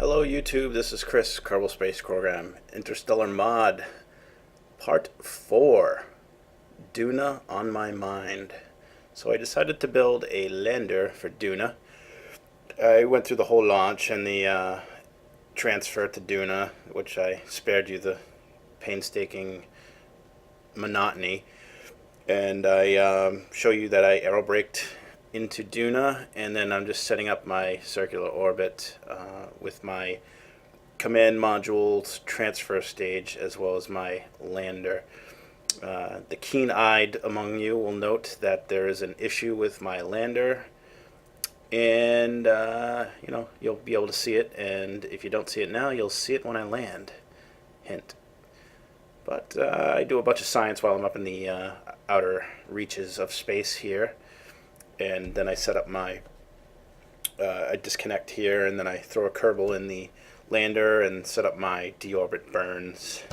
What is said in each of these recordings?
Hello YouTube, this is Chris, Kerbal Space Program, Interstellar Mod, Part 4, Duna on my mind. So I decided to build a lander for Duna. I went through the whole launch and the transfer to Duna, which I spared you the painstaking monotony. And I show you that I aerobraked into Duna, and then I'm just setting up my circular orbit with my command modules transfer stage as well as my lander. The keen-eyed among you will note that there is an issue with my lander, and you'll be able to see it, and if you don't see it now, you'll see it when I land. Hint. But I do a bunch of science while I'm up in the outer reaches of space here, and then I set up my I disconnect here, and then I throw a Kerbal in the lander and set up my deorbit burns.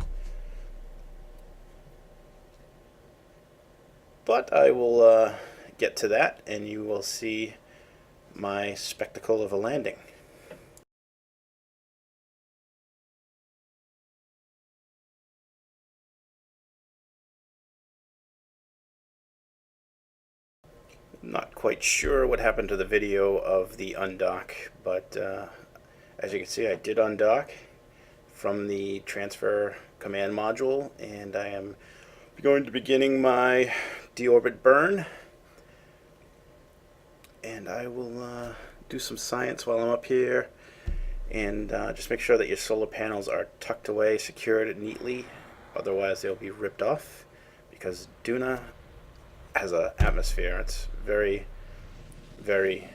But I will get to that, and you will see my spectacle of a landing. Not quite sure what happened to the video of the undock, but as you can see, I did undock from the transfer command module, and I am going to be beginning my deorbit burn, and I will do some science while I'm up here, and just make sure that your solar panels are tucked away, secured neatly, otherwise they'll be ripped off, because Duna has an atmosphere. It's very, very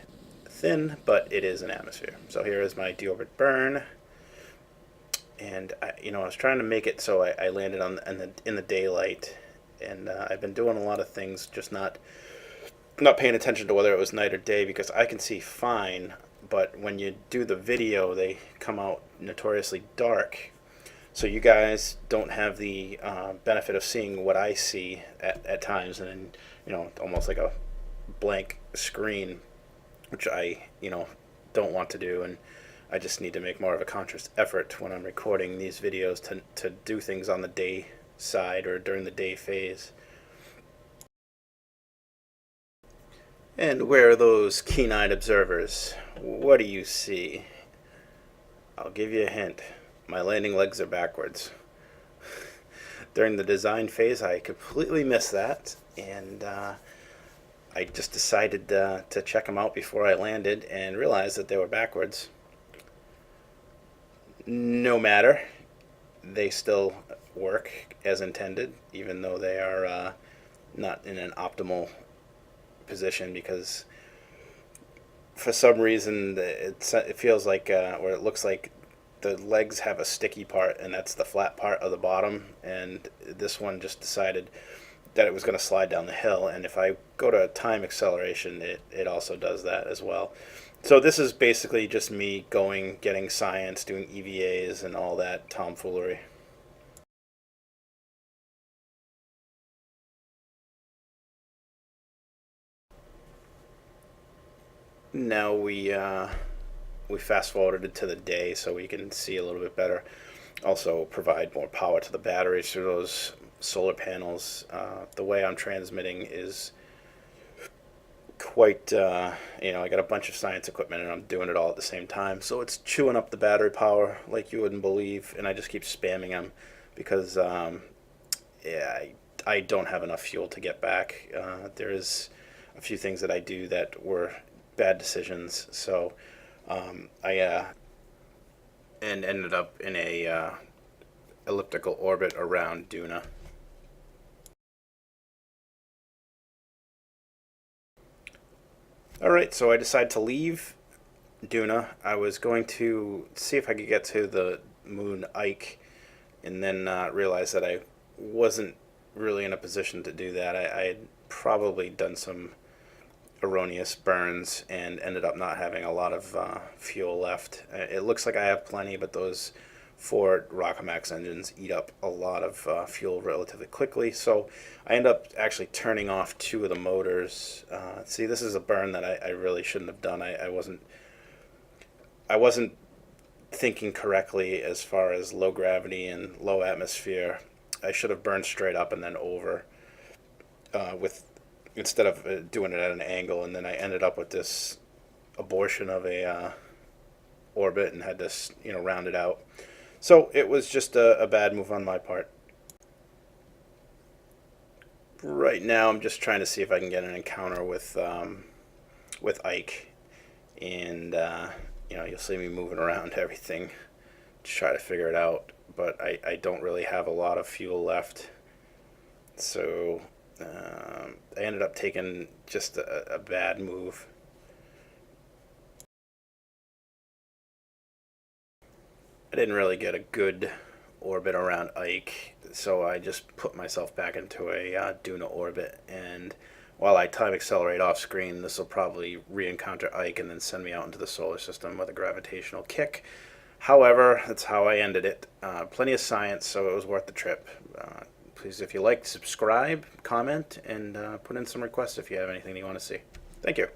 thin, but it is an atmosphere. So here is my deorbit burn, and I was trying to make it so I landed in the daylight, and I've been doing a lot of things, just not paying attention to whether it was night or day, because I can see fine, but when you do the video, they come out notoriously dark. So you guys don't have the benefit of seeing what I see at times, and almost like a blank screen, which I don't want to do, and I just need to make more of a conscious effort when I'm recording these videos to do things on the day side or during the day phase. And where are those keen-eyed observers? What do you see? I'll give you a hint. My landing legs are backwards. During the design phase, I completely missed that, and I just decided to check them out before I landed and realized that they were backwards. No matter, they still work as intended, even though they are not in an optimal position, because for some reason it feels like, or it looks like, the legs have a sticky part, and that's the flat part of the bottom, and this one just decided that it was going to slide down the hill, and if I go to time acceleration, it also does that as well. So this is basically just me getting science, doing EVAs and all that tomfoolery. Now we fast forwarded to the day so we can see a little bit better. Also provide more power to the batteries through those solar panels. The way I'm transmitting is quite, I got a bunch of science equipment and I'm doing it all at the same time. So it's chewing up the battery power like you wouldn't believe, and I just keep spamming them because, I don't have enough fuel to get back. There is a few things that I do that were bad decisions, so I ended up in a elliptical orbit around Duna. Alright, so I decided to leave Duna. I was going to see if I could get to the moon Ike, and then realized that I wasn't really in a position to do that. I had probably done some erroneous burns and ended up not having a lot of fuel left. It looks like I have plenty, but those 4 Rockamax engines eat up a lot of fuel relatively quickly, so I end up actually turning off 2 of the motors. See, this is a burn that I really shouldn't have done. I wasn't thinking correctly as far as low gravity and low atmosphere. I should have burned straight up and then over, with instead of doing it at an angle, and then I ended up with this abortion of a orbit and had to round it out. So it was just a bad move on my part. Right now, I'm just trying to see if I can get an encounter with Ike, and you'll see me moving around everything to try to figure it out. But I don't really have a lot of fuel left, so I ended up taking just a bad move. I didn't really get a good orbit around Ike, so I just put myself back into a Duna orbit. And while I time accelerate off screen, this will probably re-encounter Ike and then send me out into the solar system with a gravitational kick. However, that's how I ended it. Plenty of science, so it was worth the trip. Please, if you like, subscribe, comment, and put in some requests if you have anything you want to see. Thank you.